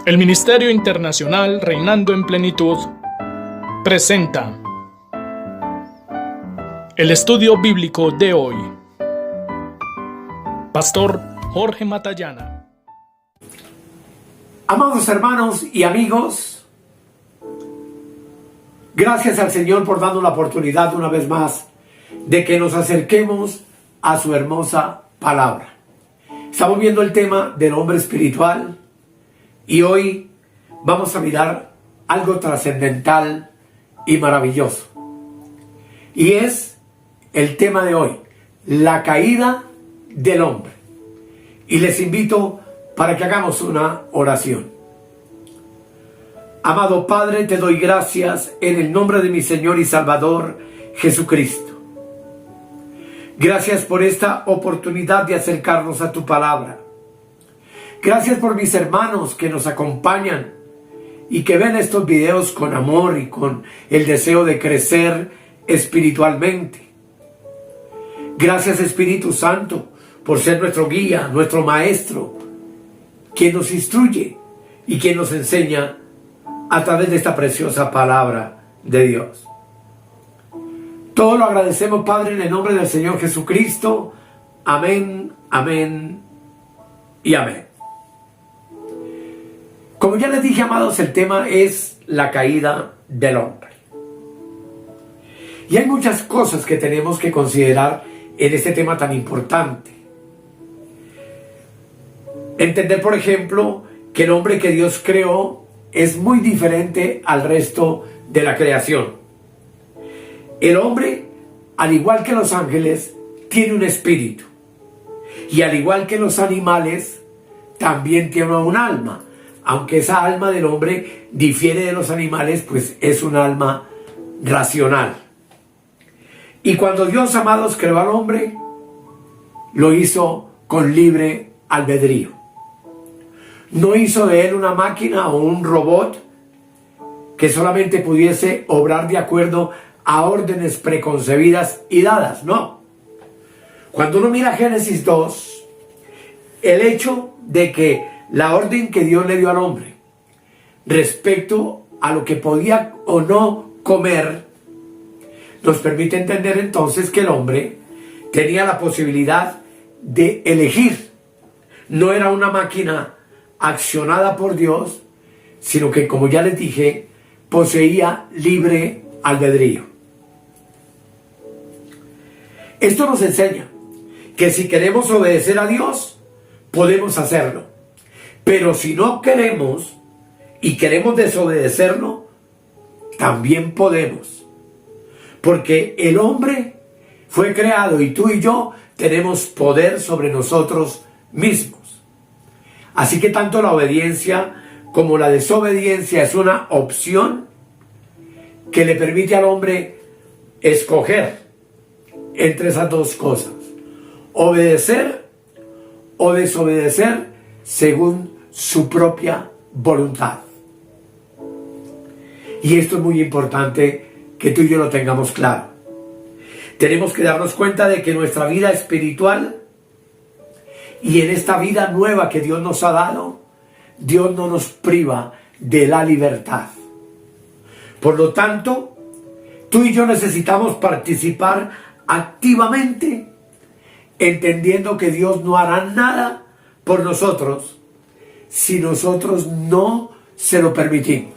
El Ministerio Internacional Reinando en Plenitud presenta el estudio bíblico de hoy. Pastor Jorge Matallana. Amados hermanos y amigos, gracias al Señor por darnos la oportunidad una vez más de que nos acerquemos a su hermosa palabra. Estamos viendo el tema del hombre espiritual y hoy vamos a mirar algo trascendental y maravilloso. Y es el tema de hoy, la caída del hombre. Y les invito para que hagamos una oración. Amado Padre, te doy gracias en el nombre de mi Señor y Salvador Jesucristo. Gracias por esta oportunidad de acercarnos a tu palabra. Gracias por mis hermanos que nos acompañan y que ven estos videos con amor y con el deseo de crecer espiritualmente. Gracias, Espíritu Santo, por ser nuestro guía, nuestro maestro, quien nos instruye y quien nos enseña a través de esta preciosa palabra de Dios. Todo lo agradecemos, Padre, en el nombre del Señor Jesucristo. Amén, amén y amén. Como ya les dije, amados, el tema es la caída del hombre. Y hay muchas cosas que tenemos que considerar en este tema tan importante. Entender, por ejemplo, que el hombre que Dios creó es muy diferente al resto de la creación. El hombre, al igual que los ángeles, tiene un espíritu. Y al igual que los animales, también tiene un alma. Aunque esa alma del hombre difiere de los animales, pues es un alma racional. Y cuando Dios, amados, creó al hombre, lo hizo con libre albedrío. No hizo de él una máquina o un robot que solamente pudiese obrar de acuerdo a órdenes preconcebidas y dadas, no. Cuando uno mira Génesis 2, el hecho de que la orden que Dios le dio al hombre respecto a lo que podía o no comer, nos permite entender entonces que el hombre tenía la posibilidad de elegir. No era una máquina accionada por Dios, sino que, como ya les dije, poseía libre albedrío. Esto nos enseña que si queremos obedecer a Dios, podemos hacerlo. Pero si no queremos y queremos desobedecerlo, también podemos. Porque el hombre fue creado y tú y yo tenemos poder sobre nosotros mismos. Así que tanto la obediencia como la desobediencia es una opción que le permite al hombre escoger entre esas dos cosas: obedecer o desobedecer según su propia voluntad. Y esto es muy importante que tú y yo lo tengamos claro. Tenemos que darnos cuenta de que nuestra vida espiritual y en esta vida nueva que Dios nos ha dado, Dios no nos priva de la libertad. Por lo tanto, tú y yo necesitamos participar activamente, entendiendo que Dios no hará nada por nosotros si nosotros no se lo permitimos.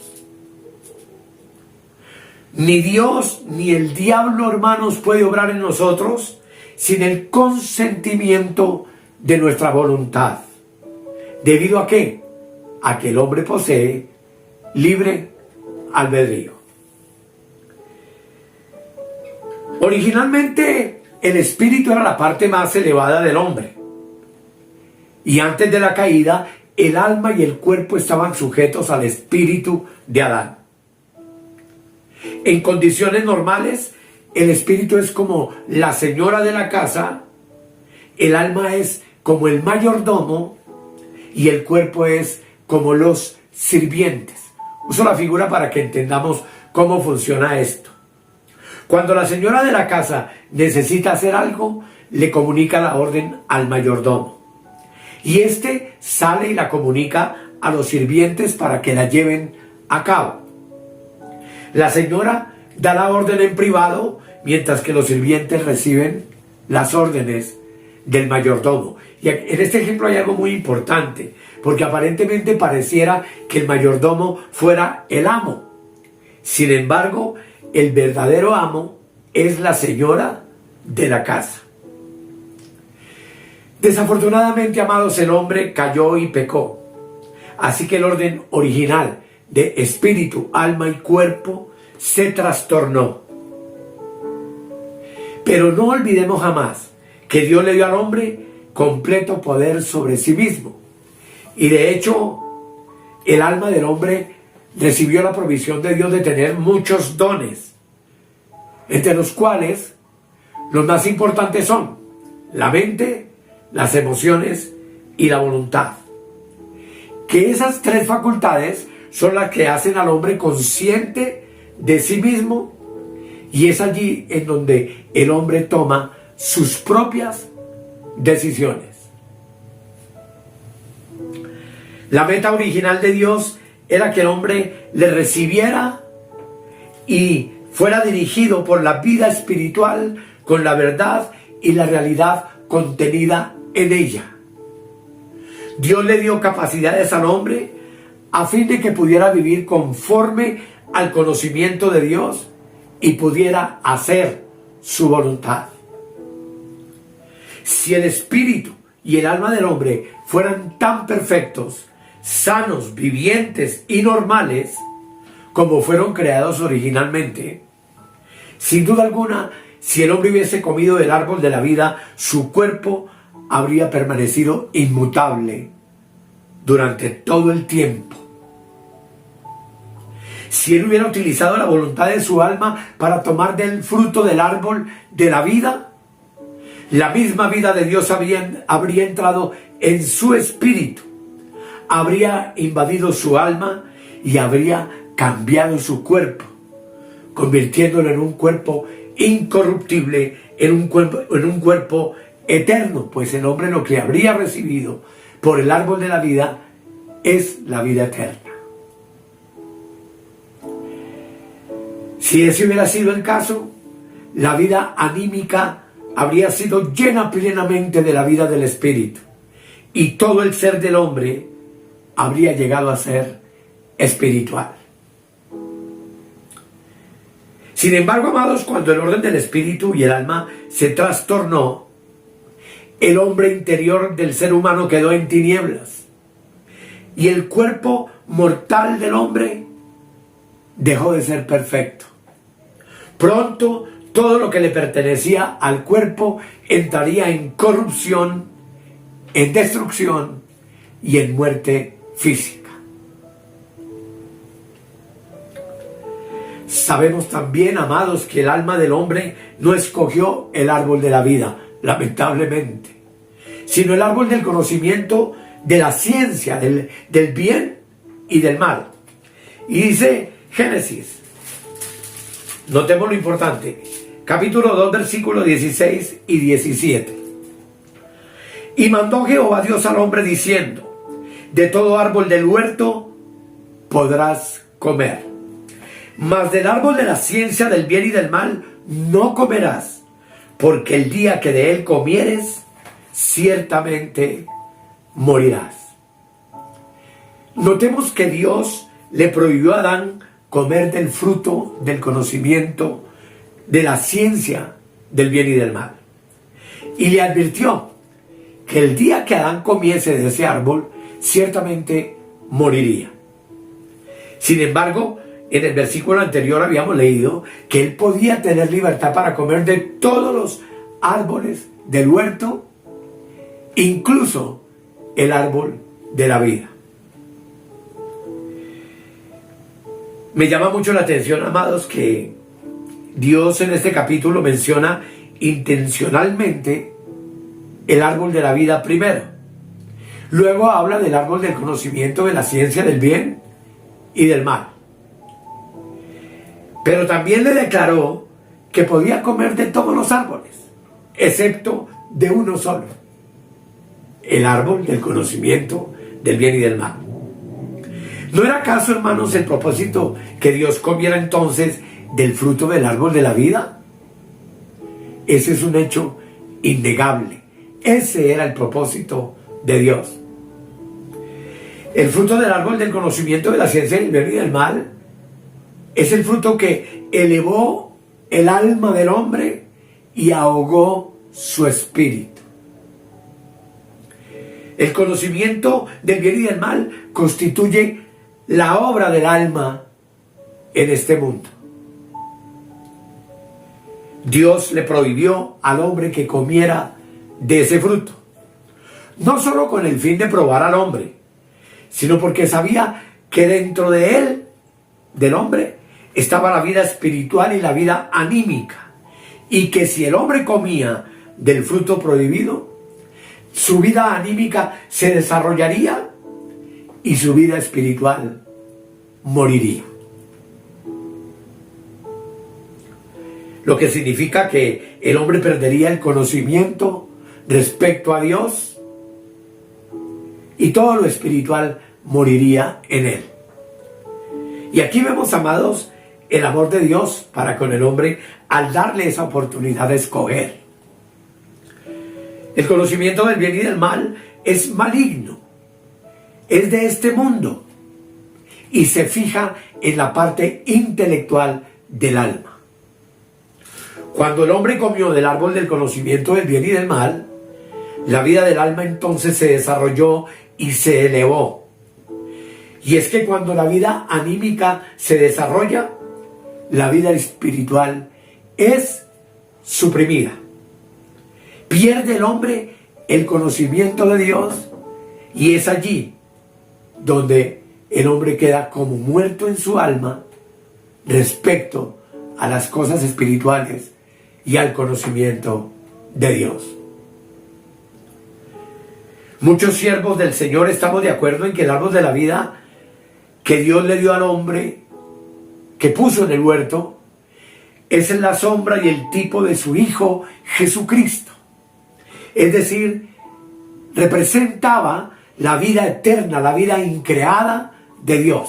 Ni Dios ni el diablo, hermanos, puede obrar en nosotros sin el consentimiento de nuestra voluntad. ¿Debido a qué? A que el hombre posee libre albedrío. Originalmente, el espíritu era la parte más elevada del hombre. Y antes de la caída, el alma y el cuerpo estaban sujetos al espíritu de Adán. En condiciones normales, el espíritu es como la señora de la casa, el alma es como el mayordomo y el cuerpo es como los sirvientes. Uso la figura para que entendamos cómo funciona esto. Cuando la señora de la casa necesita hacer algo, le comunica la orden al mayordomo. Y este sale y la comunica a los sirvientes para que la lleven a cabo. La señora da la orden en privado, mientras que los sirvientes reciben las órdenes del mayordomo. Y en este ejemplo hay algo muy importante, porque aparentemente pareciera que el mayordomo fuera el amo. Sin embargo, el verdadero amo es la señora de la casa. Desafortunadamente, amados, el hombre cayó y pecó. Así que el orden original de espíritu, alma y cuerpo se trastornó. Pero no olvidemos jamás que Dios le dio al hombre completo poder sobre sí mismo. Y de hecho, el alma del hombre recibió la provisión de Dios de tener muchos dones, entre los cuales los más importantes son la mente, las emociones y la voluntad. Que esas tres facultades son las que hacen al hombre consciente de sí mismo, y es allí en donde el hombre toma sus propias decisiones. La meta original de Dios era que el hombre le recibiera y fuera dirigido por la vida espiritual con la verdad y la realidad contenida en ella. Dios le dio capacidades al hombre a fin de que pudiera vivir conforme al conocimiento de Dios y pudiera hacer su voluntad. Si el espíritu y el alma del hombre fueran tan perfectos, sanos, vivientes y normales como fueron creados originalmente, sin duda alguna, si el hombre hubiese comido del árbol de la vida, su cuerpo habría permanecido inmutable durante todo el tiempo. Si él hubiera utilizado la voluntad de su alma para tomar del fruto del árbol de la vida, la misma vida de Dios habría entrado en su espíritu, habría invadido su alma y habría cambiado su cuerpo, convirtiéndolo en un cuerpo incorruptible, en un cuerpo eterno, pues el hombre lo que habría recibido por el árbol de la vida es la vida eterna. Si ese hubiera sido el caso, la vida anímica habría sido llena plenamente de la vida del espíritu, y todo el ser del hombre habría llegado a ser espiritual. Sin embargo, amados, cuando el orden del espíritu y el alma se trastornó, el hombre interior del ser humano quedó en tinieblas, y el cuerpo mortal del hombre dejó de ser perfecto. Pronto, todo lo que le pertenecía al cuerpo entraría en corrupción, en destrucción y en muerte física. Sabemos también, amados, que el alma del hombre no escogió el árbol de la vida, lamentablemente, sino el árbol del conocimiento de la ciencia, del bien y del mal. Y dice Génesis, notemos lo importante, capítulo 2, versículos 16 y 17. Y mandó Jehová Dios al hombre diciendo: de todo árbol del huerto podrás comer, mas del árbol de la ciencia del bien y del mal no comerás, porque el día que de él comieres, ciertamente morirás. Notemos que Dios le prohibió a Adán comer del fruto del conocimiento de la ciencia del bien y del mal, y le advirtió que el día que Adán comiese de ese árbol, ciertamente moriría. Sin embargo, en el versículo anterior habíamos leído que él podía tener libertad para comer de todos los árboles del huerto, incluso el árbol de la vida. Me llama mucho la atención, amados, que Dios en este capítulo menciona intencionalmente el árbol de la vida primero. Luego habla del árbol del conocimiento de la ciencia del bien y del mal. Pero también le declaró que podía comer de todos los árboles, excepto de uno solo: el árbol del conocimiento del bien y del mal. ¿No era acaso, hermanos, el propósito que Dios comiera entonces del fruto del árbol de la vida? Ese es un hecho innegable. Ese era el propósito de Dios. El fruto del árbol del conocimiento de la ciencia del bien y del mal es el fruto que elevó el alma del hombre y ahogó su espíritu. El conocimiento del bien y del mal constituye la obra del alma en este mundo. Dios le prohibió al hombre que comiera de ese fruto, no solo con el fin de probar al hombre, sino porque sabía que dentro de él, del hombre, estaba la vida espiritual y la vida anímica, y que si el hombre comía del fruto prohibido, su vida anímica se desarrollaría y su vida espiritual moriría. Lo que significa que el hombre perdería el conocimiento respecto a Dios y todo lo espiritual moriría en él. Y aquí vemos, amados, el amor de Dios para con el hombre al darle esa oportunidad de escoger. El conocimiento del bien y del mal es maligno, es de este mundo y se fija en la parte intelectual del alma. Cuando el hombre comió del árbol del conocimiento del bien y del mal, la vida del alma entonces se desarrolló y se elevó. Y es que cuando la vida anímica se desarrolla, la vida espiritual es suprimida. Pierde el hombre el conocimiento de Dios y es allí donde el hombre queda como muerto en su alma respecto a las cosas espirituales y al conocimiento de Dios. Muchos siervos del Señor estamos de acuerdo en que el árbol de la vida que Dios le dio al hombre, que puso en el huerto, es la sombra y el tipo de su Hijo Jesucristo. Es decir, representaba la vida eterna, la vida increada de Dios.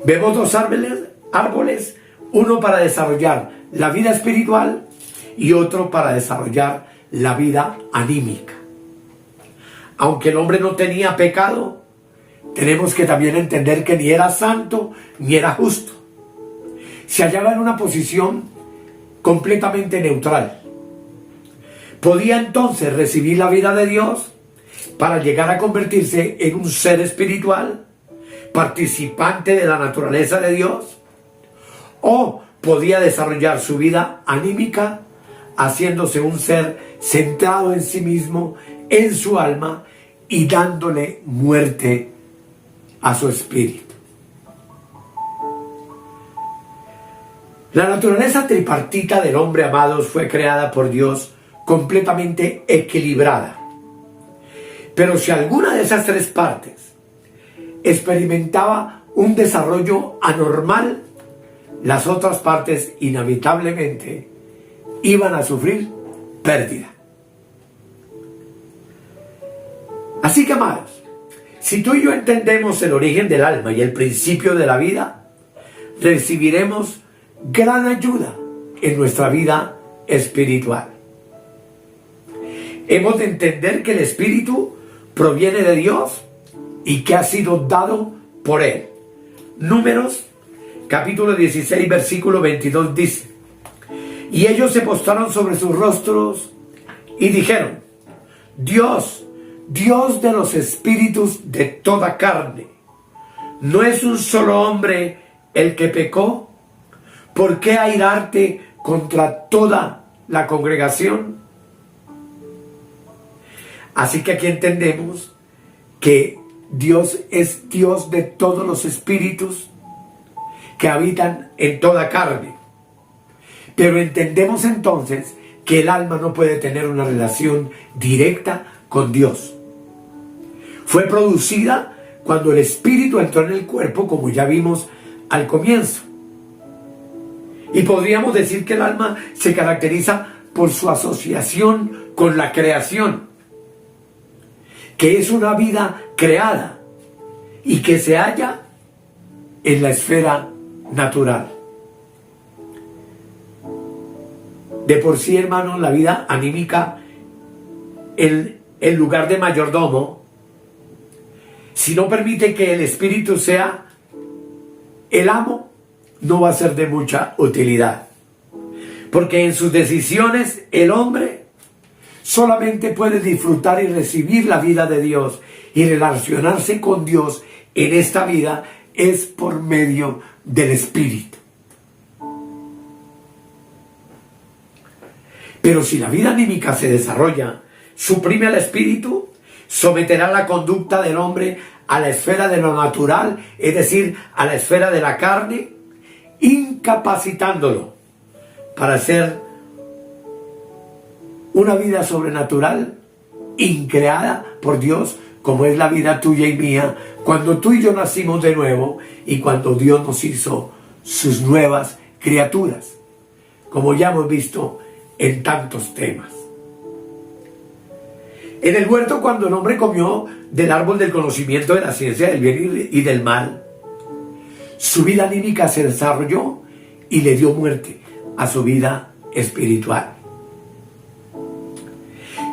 Vemos dos árboles, uno para desarrollar la vida espiritual y otro para desarrollar la vida anímica. Aunque el hombre no tenía pecado, tenemos que también entender que ni era santo ni era justo. Se hallaba en una posición completamente neutral. Podía entonces recibir la vida de Dios para llegar a convertirse en un ser espiritual, participante de la naturaleza de Dios, o podía desarrollar su vida anímica haciéndose un ser centrado en sí mismo, en su alma y dándole muerte a su espíritu. La naturaleza tripartita del hombre, amados, fue creada por Dios completamente equilibrada. Pero si alguna de esas tres partes experimentaba un desarrollo anormal, las otras partes inevitablemente iban a sufrir pérdida. Así que, amados, si tú y yo entendemos el origen del alma y el principio de la vida, recibiremos gran ayuda en nuestra vida espiritual. Hemos de entender que el espíritu proviene de Dios y que ha sido dado por Él. Números capítulo 16 versículo 22 dice: y ellos se postraron sobre sus rostros y dijeron: Dios, Dios de los espíritus de toda carne, ¿no es un solo hombre el que pecó? ¿Por qué airarte contra toda la congregación? Así que aquí entendemos que Dios es Dios de todos los espíritus que habitan en toda carne. Pero entendemos entonces que el alma no puede tener una relación directa con Dios. Fue producida cuando el espíritu entró en el cuerpo, como ya vimos al comienzo. Y podríamos decir que el alma se caracteriza por su asociación con la creación, que es una vida creada, y que se halla en la esfera natural. De por sí, hermanos, la vida anímica, en lugar de mayordomo, si no permite que el espíritu sea el amo, no va a ser de mucha utilidad. Porque en sus decisiones el hombre solamente puede disfrutar y recibir la vida de Dios y relacionarse con Dios en esta vida es por medio del espíritu. Pero si la vida anímica se desarrolla, suprime al espíritu, someterá la conducta del hombre a la esfera de lo natural, es decir, a la esfera de la carne, incapacitándolo para hacer una vida sobrenatural, increada por Dios, como es la vida tuya y mía, cuando tú y yo nacimos de nuevo y cuando Dios nos hizo sus nuevas criaturas, como ya hemos visto en tantos temas. En el huerto, cuando el hombre comió del árbol del conocimiento de la ciencia del bien y del mal, su vida anímica se desarrolló y le dio muerte a su vida espiritual.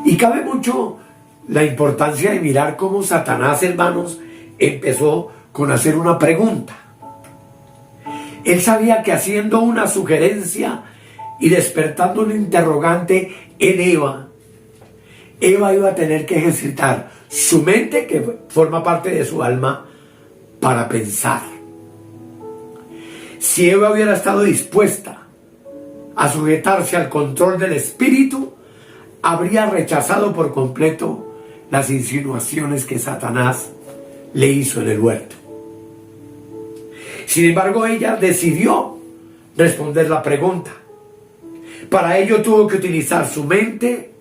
Y cabe mucho la importancia de mirar cómo Satanás, hermanos, empezó con hacer una pregunta. Él sabía que haciendo una sugerencia y despertando un interrogante en Eva iba a tener que ejercitar su mente, que forma parte de su alma, para pensar. Si Eva hubiera estado dispuesta a sujetarse al control del espíritu, habría rechazado por completo las insinuaciones que Satanás le hizo en el huerto. Sin embargo, ella decidió responder la pregunta. Para ello tuvo que utilizar su mente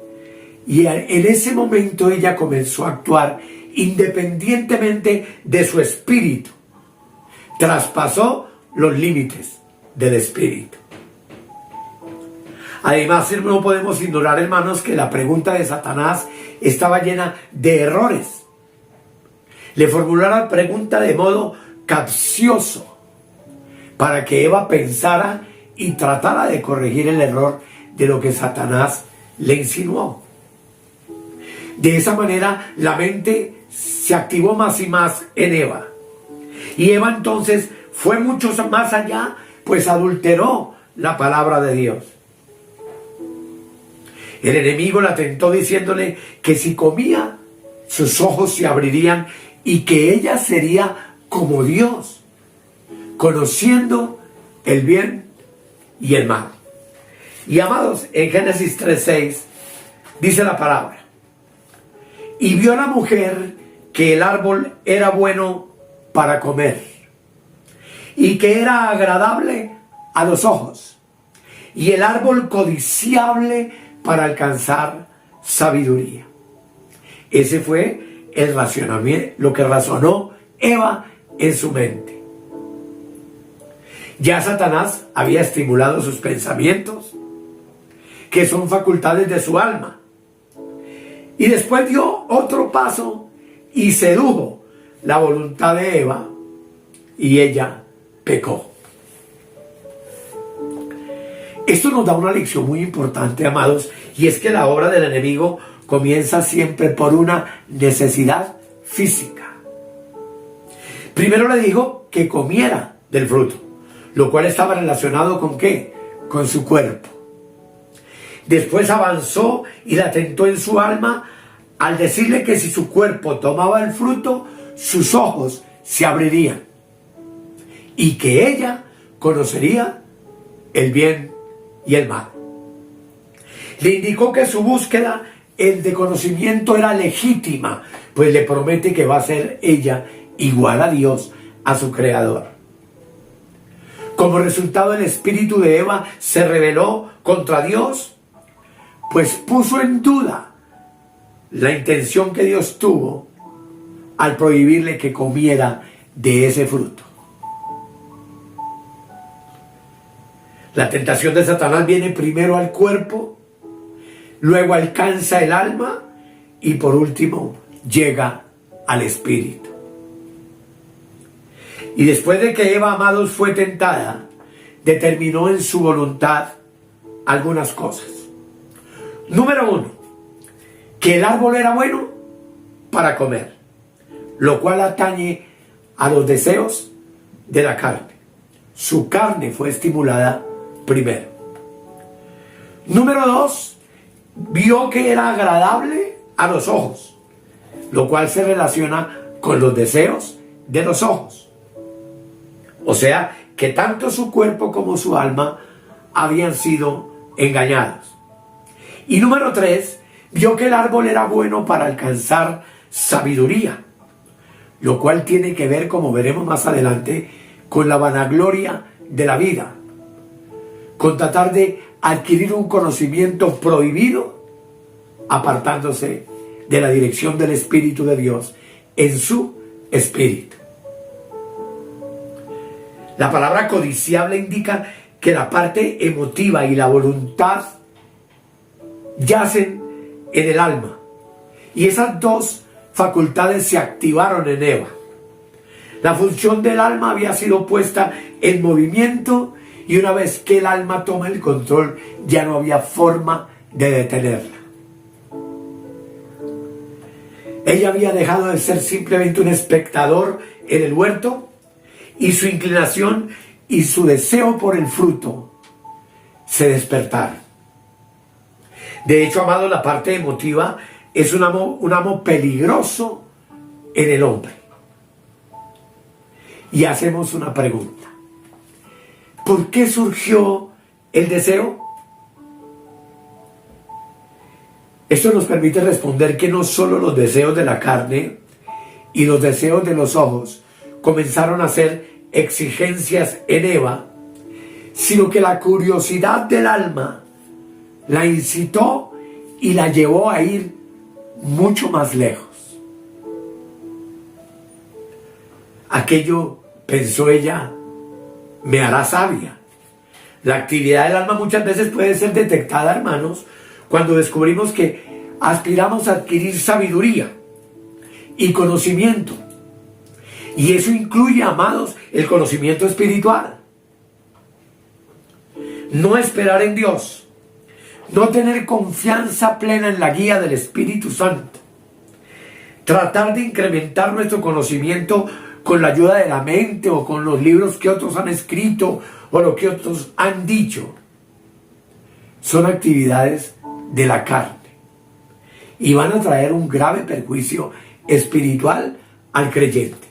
y en ese momento ella comenzó a actuar independientemente de su espíritu. Traspasó los límites del espíritu. Además, no podemos ignorar, hermanos, que la pregunta de Satanás estaba llena de errores. Le formuló la pregunta de modo capcioso para que Eva pensara y tratara de corregir el error de lo que Satanás le insinuó. De esa manera, la mente se activó más y más en Eva. Y Eva entonces fue mucho más allá, pues adulteró la palabra de Dios. El enemigo la tentó diciéndole que si comía, sus ojos se abrirían y que ella sería como Dios, conociendo el bien y el mal. Y amados, en Génesis 3:6 dice la palabra: y vio la mujer que el árbol era bueno para comer y que era agradable a los ojos y el árbol codiciable para alcanzar sabiduría. Ese fue el racionamiento, lo que razonó Eva en su mente. Ya Satanás había estimulado sus pensamientos, que son facultades de su alma. Y después dio otro paso y sedujo la voluntad de Eva y ella pecó. Esto nos da una lección muy importante, amados, y es que la obra del enemigo comienza siempre por una necesidad física. Primero le dijo que comiera del fruto, lo cual estaba relacionado ¿con qué? Con su cuerpo. Después avanzó y la tentó en su alma al decirle que si su cuerpo tomaba el fruto, sus ojos se abrirían y que ella conocería el bien y el mal. Le indicó que su búsqueda, el de conocimiento, era legítima, pues le promete que va a ser ella igual a Dios, a su creador. Como resultado, el espíritu de Eva se rebeló contra Dios, pues puso en duda la intención que Dios tuvo al prohibirle que comiera de ese fruto. La tentación de Satanás viene primero al cuerpo, luego alcanza el alma y por último llega al espíritu. Y después de que Eva, amados, fue tentada, determinó en su voluntad algunas cosas. Número 1, que el árbol era bueno para comer, lo cual atañe a los deseos de la carne. Su carne fue estimulada primero. Número 2, vio que era agradable a los ojos, lo cual se relaciona con los deseos de los ojos. O sea, que tanto su cuerpo como su alma habían sido engañados. Y número 3, vio que el árbol era bueno para alcanzar sabiduría, lo cual tiene que ver, como veremos más adelante, con la vanagloria de la vida, con tratar de adquirir un conocimiento prohibido, apartándose de la dirección del Espíritu de Dios en su espíritu. La palabra codiciable indica que la parte emotiva y la voluntad yacen en el alma, y esas dos facultades se activaron en Eva. La función del alma había sido puesta en movimiento, y una vez que el alma toma el control, ya no había forma de detenerla. Ella había dejado de ser simplemente un espectador en el huerto, y su inclinación y su deseo por el fruto se despertaron. De hecho, amado, la parte emotiva es un amo peligroso en el hombre. Y hacemos una pregunta: ¿por qué surgió el deseo? Esto nos permite responder que no solo los deseos de la carne y los deseos de los ojos comenzaron a ser exigencias en Eva, sino que la curiosidad del alma la incitó y la llevó a ir mucho más lejos. Aquello, pensó ella, me hará sabia. La actividad del alma muchas veces puede ser detectada, hermanos, cuando descubrimos que aspiramos a adquirir sabiduría y conocimiento. Y eso incluye, amados, el conocimiento espiritual. No esperar en Dios, no tener confianza plena en la guía del Espíritu Santo, tratar de incrementar nuestro conocimiento con la ayuda de la mente o con los libros que otros han escrito o lo que otros han dicho, son actividades de la carne y van a traer un grave perjuicio espiritual al creyente.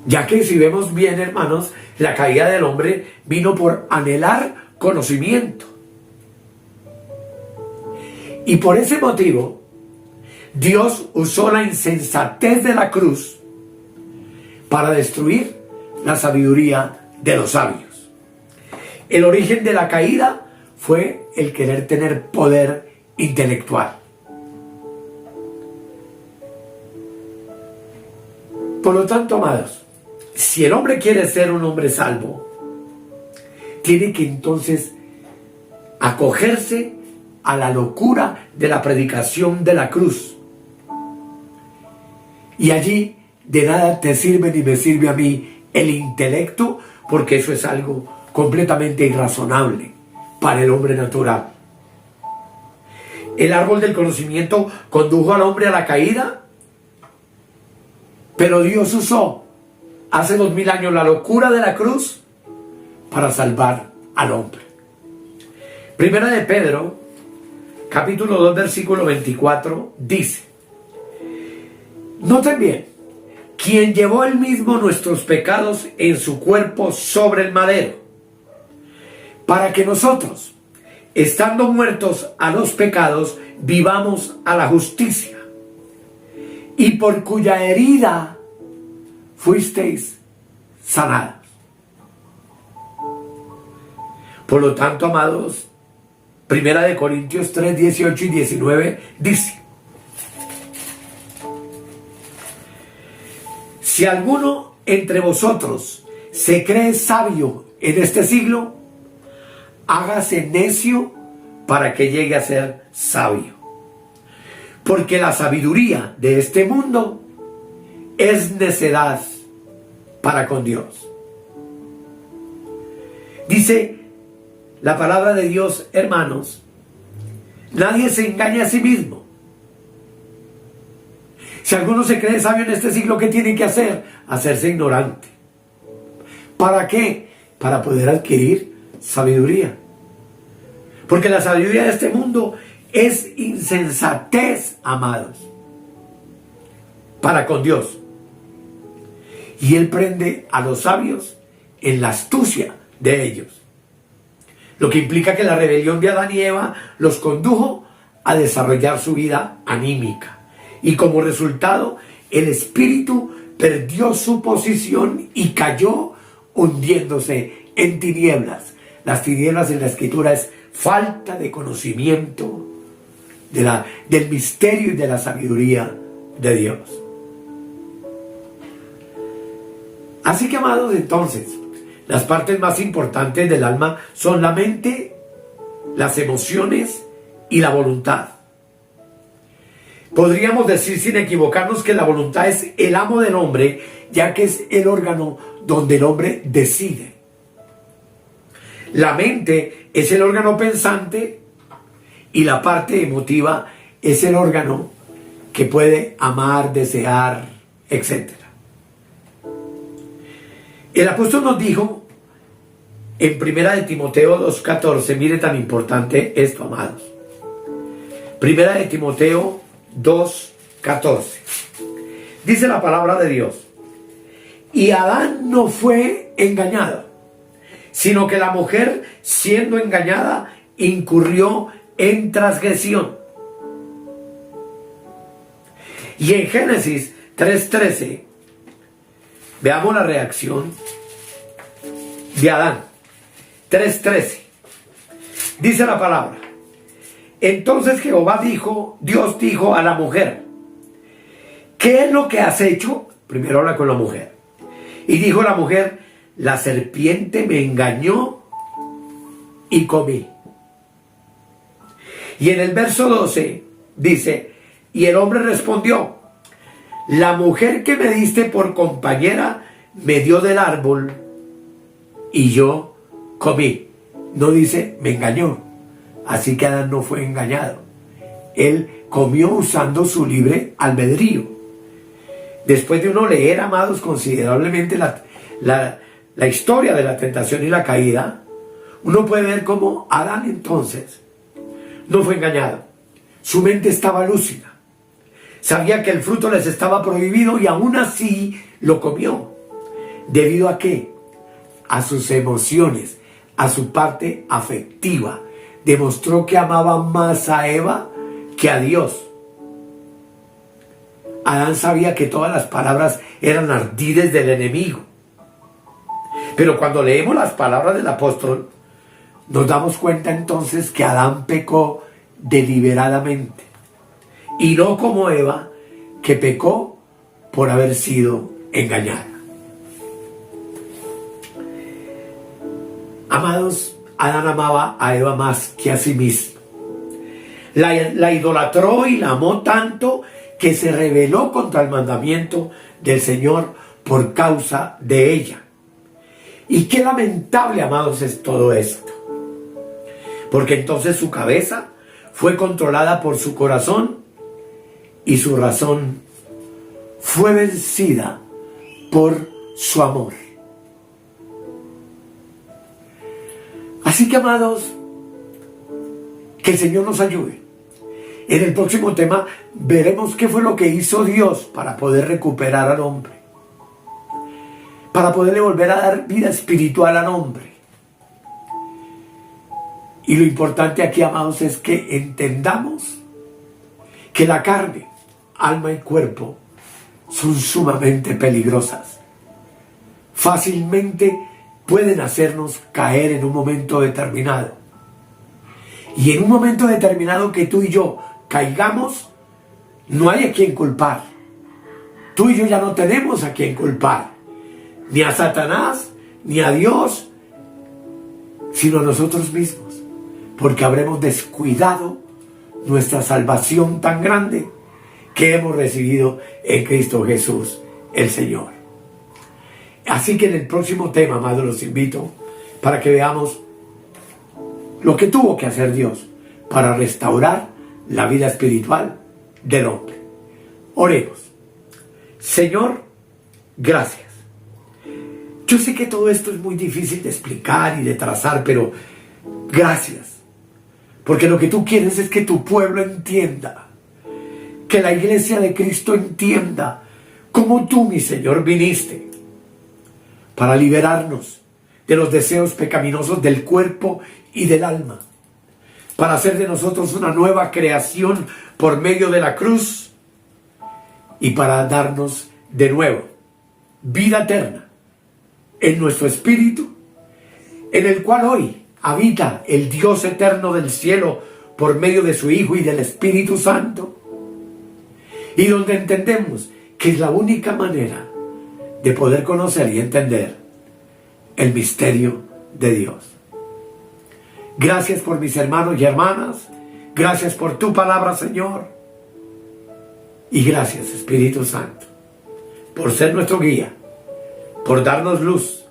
Ya que si vemos bien, hermanos, la caída del hombre vino por anhelar conocimiento. Y por ese motivo, Dios usó la insensatez de la cruz para destruir la sabiduría de los sabios. El origen de la caída fue el querer tener poder intelectual. Por lo tanto, amados, si el hombre quiere ser un hombre salvo, tiene que entonces acogerse a la locura de la predicación de la cruz. Y allí de nada te sirve ni me sirve a mí el intelecto, porque eso es algo completamente irrazonable para el hombre natural. El árbol del conocimiento condujo al hombre a la caída, pero Dios usó hace 2000 años la locura de la cruz para salvar al hombre. Primera de Pedro, capítulo 2, versículo 24, dice: noten bien, quien llevó él mismo nuestros pecados en su cuerpo sobre el madero, para que nosotros, estando muertos a los pecados, vivamos a la justicia, y por cuya herida fuisteis sanados. Por lo tanto, amados, Primera de Corintios 3, 18 y 19 dice: si alguno entre vosotros se cree sabio en este siglo, hágase necio para que llegue a ser sabio. Porque la sabiduría de este mundo es necedad para con Dios. Dice la palabra de Dios, hermanos, nadie se engaña a sí mismo. Si alguno se cree sabio en este siglo, ¿qué tiene que hacer? Hacerse ignorante. ¿Para qué? Para poder adquirir sabiduría. Porque la sabiduría de este mundo es insensatez, amados, para con Dios. Y Él prende a los sabios en la astucia de ellos. Lo que implica que la rebelión de Adán y Eva los condujo a desarrollar su vida anímica. Y como resultado, el espíritu perdió su posición y cayó hundiéndose en tinieblas. Las tinieblas en la Escritura es falta de conocimiento del misterio y de la sabiduría de Dios. Así que, amados, entonces, las partes más importantes del alma son la mente, las emociones y la voluntad. Podríamos decir sin equivocarnos que la voluntad es el amo del hombre, ya que es el órgano donde el hombre decide. La mente es el órgano pensante y la parte emotiva es el órgano que puede amar, desear, etc. El apóstol nos dijo en 1 de Timoteo 2:14, mire tan importante esto, amados. 1 de Timoteo 2:14. Dice la palabra de Dios: y Adán no fue engañado, sino que la mujer, siendo engañada, incurrió en transgresión. Y en Génesis 3:13, veamos la reacción de Adán. 3:13. Dice la palabra: entonces Dios dijo a la mujer: ¿qué es lo que has hecho? Primero habla con la mujer. Y dijo la mujer: la serpiente me engañó y comí. Y en el verso 12 dice: y el hombre respondió: la mujer que me diste por compañera me dio del árbol y yo comí. No dice me engañó. Así que Adán no fue engañado. Él comió usando su libre albedrío. Después de uno leer, amados, considerablemente la historia de la tentación y la caída, uno puede ver cómo Adán entonces no fue engañado. Su mente estaba lúcida. Sabía que el fruto les estaba prohibido y aún así lo comió. ¿Debido a qué? A sus emociones, a su parte afectiva. Demostró que amaba más a Eva que a Dios. Adán sabía que todas las palabras eran ardides del enemigo. Pero cuando leemos las palabras del apóstol, nos damos cuenta entonces que Adán pecó deliberadamente. Y no como Eva, que pecó por haber sido engañada. Amados, Adán amaba a Eva más que a sí mismo. La idolatró y la amó tanto que se rebeló contra el mandamiento del Señor por causa de ella. Y qué lamentable, amados, es todo esto. Porque entonces su cabeza fue controlada por su corazón y su razón fue vencida por su amor. Así que, amados, que el Señor nos ayude. En el próximo tema veremos qué fue lo que hizo Dios para poder recuperar al hombre, para poderle volver a dar vida espiritual al hombre. Y lo importante aquí, amados, es que entendamos que la carne, alma y cuerpo son sumamente peligrosas. Fácilmente pueden hacernos caer en un momento determinado. Y en un momento determinado que tú y yo caigamos, no hay a quien culpar. Tú y yo ya no tenemos a quien culpar. Ni a Satanás, ni a Dios, sino a nosotros mismos. Porque habremos descuidado nuestra salvación tan grande que hemos recibido en Cristo Jesús, el Señor. Así que en el próximo tema, amados, los invito para que veamos lo que tuvo que hacer Dios para restaurar la vida espiritual del hombre. Oremos. Señor, gracias. Yo sé que todo esto es muy difícil de explicar y de trazar, pero gracias. Porque lo que tú quieres es que tu pueblo entienda, que la iglesia de Cristo entienda cómo tú, mi Señor, viniste para liberarnos de los deseos pecaminosos del cuerpo y del alma, para hacer de nosotros una nueva creación por medio de la cruz y para darnos de nuevo vida eterna en nuestro espíritu, en el cual hoy habita el Dios eterno del cielo por medio de su Hijo y del Espíritu Santo, y donde entendemos que es la única manera de poder conocer y entender el misterio de Dios. Gracias por mis hermanos y hermanas, gracias por tu palabra, Señor, y gracias, Espíritu Santo, por ser nuestro guía, por darnos luz,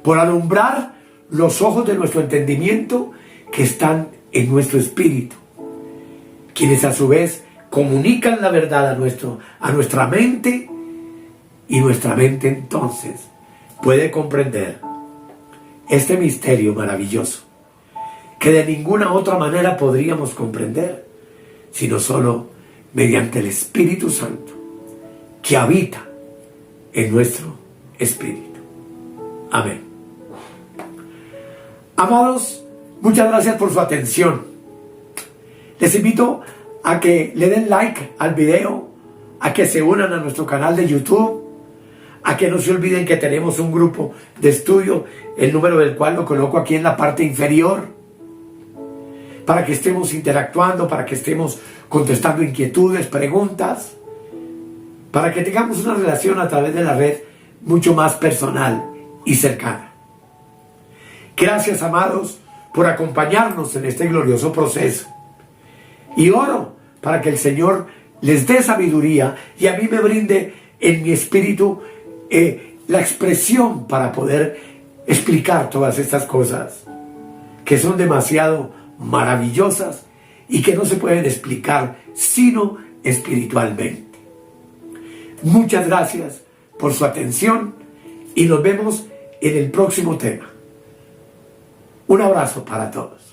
por alumbrar los ojos de nuestro entendimiento que están en nuestro espíritu, quienes a su vez comunican la verdad a nuestra mente, y nuestra mente entonces puede comprender este misterio maravilloso que de ninguna otra manera podríamos comprender, sino solo mediante el Espíritu Santo que habita en nuestro espíritu. Amén. Amados, muchas gracias por su atención. Les invito a que le den like al video, a que se unan a nuestro canal de YouTube, a que no se olviden que tenemos un grupo de estudio, el número del cual lo coloco aquí en la parte inferior, para que estemos interactuando, para que estemos contestando inquietudes, preguntas, para que tengamos una relación a través de la red mucho más personal y cercana. Gracias, amados, por acompañarnos en este glorioso proceso. Y oro para que el Señor les dé sabiduría y a mí me brinde en mi espíritu la expresión para poder explicar todas estas cosas que son demasiado maravillosas y que no se pueden explicar sino espiritualmente. Muchas gracias por su atención y nos vemos en el próximo tema. Un abrazo para todos.